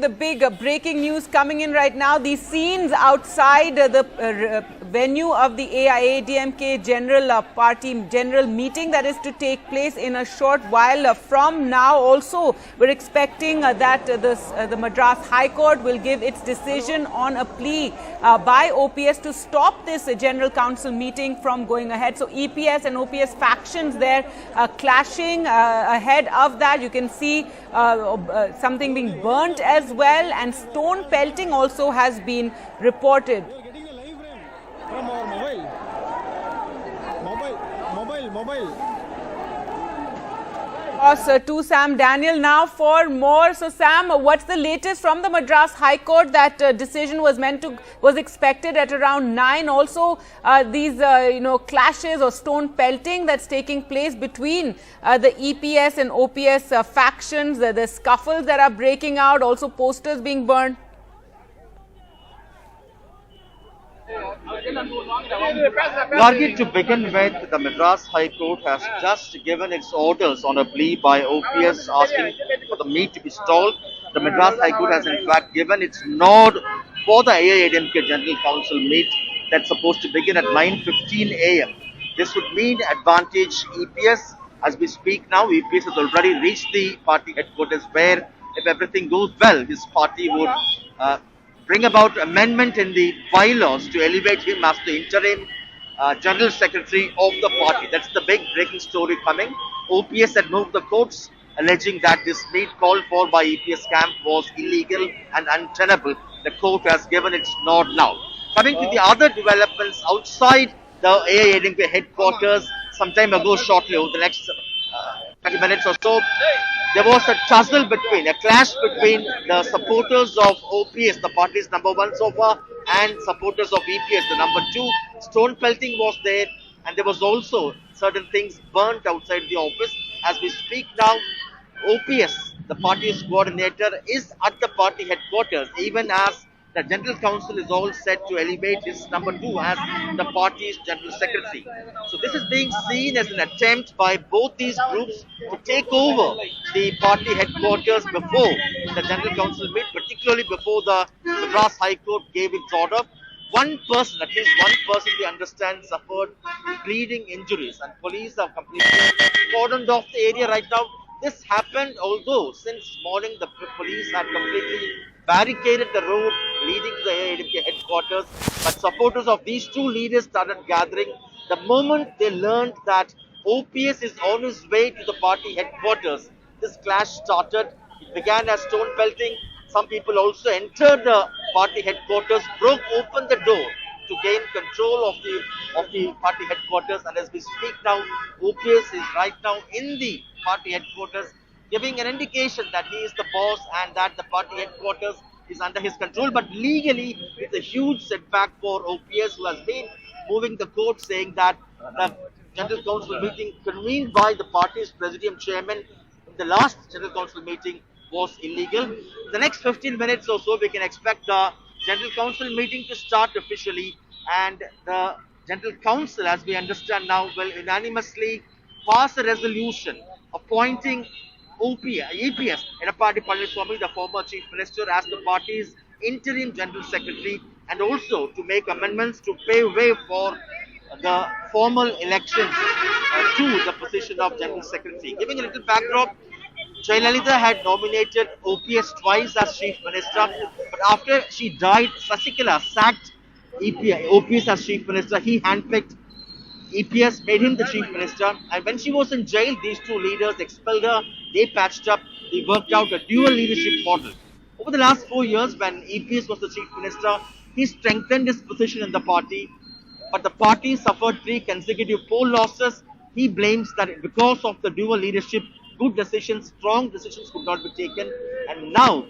the big breaking news coming in right now. These scenes outside the venue of the AIADMK general meeting that is to take place in a short while from now. Also, we're expecting that the Madras High Court will give its decision on a plea by OPS to stop this General Council meeting from going ahead. So EPS and OPS factions there clashing ahead of that. You can see something being burnt as well, and stone pelting also has been reported. From our mobile. To Sam Daniel now for more. So Sam, what's the latest from the Madras High Court? That decision was expected at around 9. Also, these clashes or stone pelting that's taking place between the EPS and OPS factions, the scuffles that are breaking out, also posters being burned. Gargi, to begin with, the Madras High Court has just given its orders on a plea by OPS asking for the meet to be stalled. The Madras High Court has in fact given its nod for the AIADMK General Council meet that's supposed to begin at 9:15 a.m. This would mean advantage EPS. As we speak now, EPS has already reached the party headquarters where, if everything goes well, his party would bring about amendment in the bylaws to elevate him as the interim General Secretary of the party. That's the big breaking story coming. OPS had moved the courts, alleging that this meet called for by EPS camp was illegal and untenable. The court has given its nod now. Coming to the other developments outside the AIADMK headquarters, some time ago, shortly over the next 30 minutes or so, there was a clash between the supporters of OPS, the party's number 1 so far, and supporters of EPS, the number 2. Stone pelting was there, and there was also certain things burnt outside the office. As we speak now, OPS, the party's coordinator, is at the party headquarters, even as the General Council is all set to elevate his number 2 as the party's General Secretary. So this is being seen as an attempt by both these groups to take over the party headquarters before the General Council meet, particularly before the Madras High Court gave its order. At least one person we understand, suffered bleeding injuries, and police have completely cordoned off the area right now. This happened although since morning the police had completely barricaded the road leading to the AIADMK headquarters, but supporters of these two leaders started gathering. The moment they learned that OPS is on his way to the party headquarters, this clash started. It began as stone pelting. Some people also entered the party headquarters, broke open the door to gain control of the party headquarters, and as we speak now, OPS is right now in the party headquarters, giving an indication that he is the boss and that the party headquarters is under his control. But legally, it's a huge setback for OPS, who has been moving the court, saying that the General Council meeting convened by the party's Presidium Chairman in the last General Council meeting was illegal. The next 15 minutes or so, we can expect the General Council meeting to start officially, and the General Council, as we understand now, will unanimously pass a resolution appointing EPS, Edappadi Palaniswamy, the former Chief Minister, as the party's interim General Secretary, and also to make amendments to pave way for the formal elections to the position of General Secretary. Giving a little backdrop, Jayalalitha had nominated OPS twice as Chief Minister, but after she died, Sasikala sacked OPS as Chief Minister. He handpicked EPS, made him the Chief Minister, and when she was in jail, these two leaders expelled her. They patched up, they worked out a dual leadership model. Over the last 4 years, when EPS was the Chief Minister, he strengthened his position in the party, but the party suffered 3 consecutive poll losses. He blames that because of the dual leadership, good decisions, strong decisions could not be taken. And now,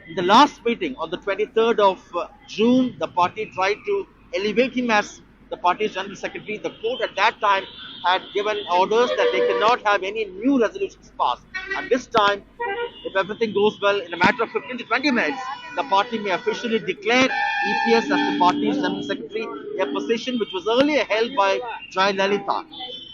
in the last meeting on the 23rd of June, the party tried to elevate him as the party's General Secretary. The court at that time had given orders that they cannot have any new resolutions passed. And this time, if everything goes well, in a matter of 15 to 20 minutes, the party may officially declare EPS as the party's General Secretary, a position which was earlier held by Jayalalitha.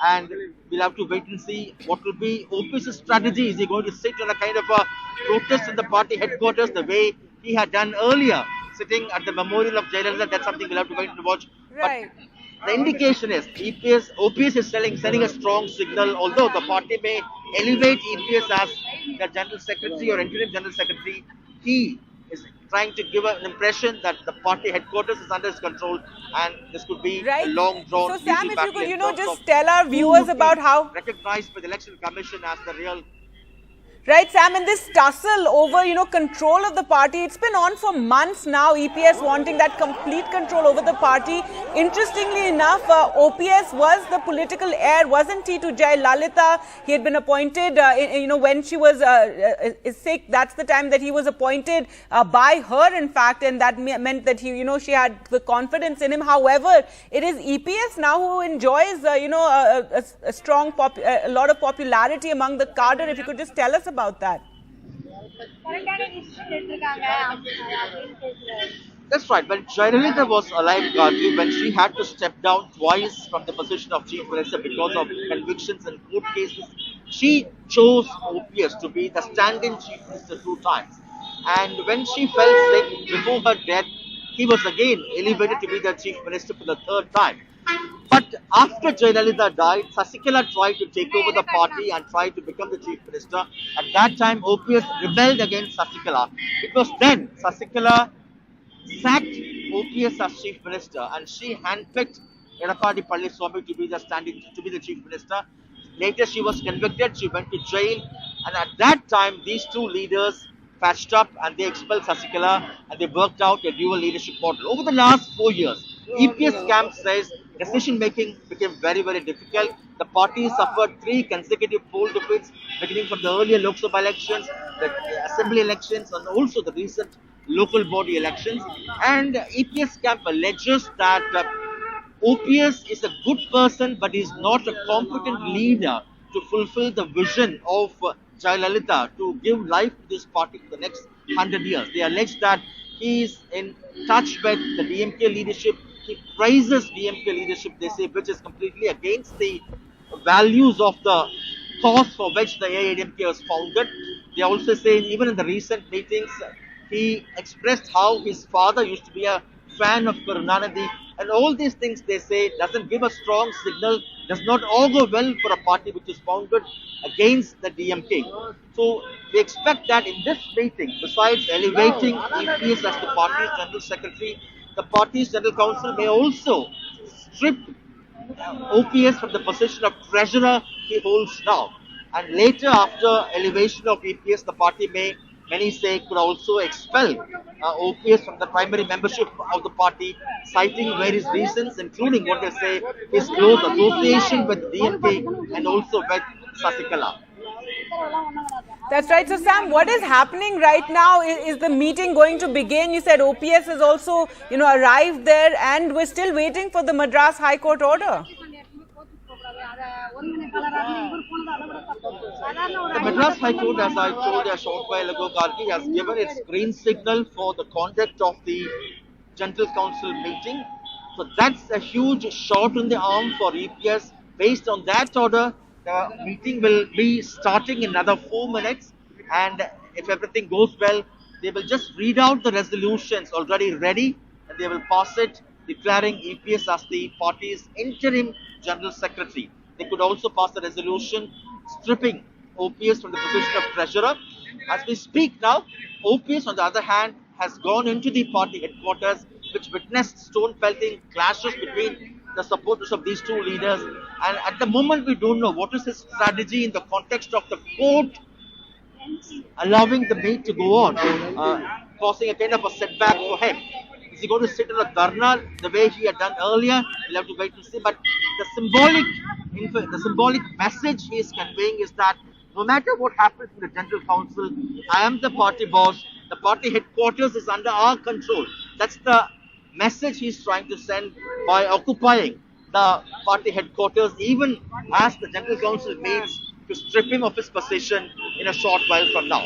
And we'll have to wait and see what will be OPS's strategy. Is he going to sit on a kind of a protest in the party headquarters the way he had done earlier, sitting at the memorial of Jayalalitha? That's something we'll have to wait and watch. Right. But the indication is OPS is sending a strong signal, although the party may elevate EPS as the General Secretary or interim General Secretary. He is trying to give an impression that the party headquarters is under his control, and this could be Right. a long drawn So, Sam, if battle you could, in you know, terms just of tell our who viewers would be about how. recognized by the Election Commission as the real. Right, Sam, and this tussle over, you know, control of the party, it's been on for months now, EPS wanting that complete control over the party. Interestingly enough, OPS was the political heir, wasn't he, to Jayalalitha? He had been appointed, you know, when she was sick, that's the time that he was appointed by her, in fact, and that meant that he, you know, she had the confidence in him. However, it is EPS now who enjoys, you know, a strong, a lot of popularity among the cadre. If you could just tell us about that. That's right. When Jayalalitha was alive, Gargi, when she had to step down twice from the position of Chief Minister because of convictions and court cases, she chose OPS to be the stand-in Chief Minister 2 times. And when she fell sick before her death, he was again elevated to be the Chief Minister for the 3rd time. But after Jayalalitha died, Sasikala tried to take over the party and tried to become the Chief Minister. At that time, OPS rebelled against Sasikala. It was then Sasikala sacked OPS as Chief Minister, and she handpicked Edapadi Palliswamy to be the Chief Minister. Later, she was convicted. She went to jail, and at that time, these two leaders patched up and they expelled Sasikala, and they worked out a dual leadership model. Over the last 4 years, EPS camp says decision making became very, very difficult. The party suffered 3 consecutive poll defeats, beginning from the earlier Lok Sabha elections, the assembly elections, and also the recent local body elections. And EPS camp alleges that OPS is a good person, but is not a competent leader to fulfill the vision of Jayalalitha to give life to this party for the next 100 years. They allege that he is in touch with the DMK leadership. He praises DMK leadership, they say, which is completely against the values of the cause for which the AIADMK was founded. They also say, even in the recent meetings, he expressed how his father used to be a fan of Karunanidhi, and all these things, they say, doesn't give a strong signal, does not augur well for a party which is founded against the DMK. So they expect that in this meeting, besides elevating EPS as the party's General Secretary, the party's General Council may also strip OPS from the position of treasurer he holds now. And later, after elevation of EPS, the party may, many say, could also expel OPS from the primary membership of the party, citing various reasons, including what they say his close association with DMK and also with Sasikala. That's right. So, Sam, what is happening right now? Is the meeting going to begin? You said OPS has also, you know, arrived there, and we're still waiting for the Madras High Court order. The Madras High Court, as I told you a short while ago, Gargi, has given its green signal for the conduct of the General Council meeting. So that's a huge shot in the arm for EPS. Based on that order, the meeting will be starting in another 4 minutes, and if everything goes well, they will just read out the resolutions already ready, and they will pass it, declaring EPS as the party's interim General Secretary. They could also pass a resolution stripping OPS from the position of treasurer. As we speak now, OPS, on the other hand, has gone into the party headquarters, which witnessed stone-pelting clashes between the supporters of these two leaders. And at the moment, we don't know what is his strategy in the context of the court allowing the meet to go on, causing a kind of a setback for him. Is he going to sit on a dharna the way he had done earlier? We'll have to wait to see. But the symbolic message he is conveying is that no matter what happens in the General Council, I am the party boss. The party headquarters is under our control. That's the message he's trying to send by occupying the party headquarters, even as the General Council meets to strip him of his position in a short while from now.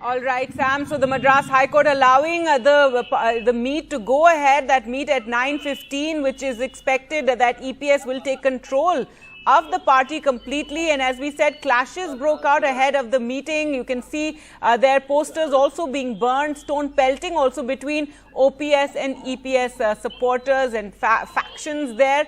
All right, Sam. So the Madras High Court allowing the meet to go ahead, that meet at 9:15, which is expected that EPS will take control of the party completely. And as we said, clashes broke out ahead of the meeting. You can see their posters also being burned, stone pelting also between OPS and EPS supporters and factions there.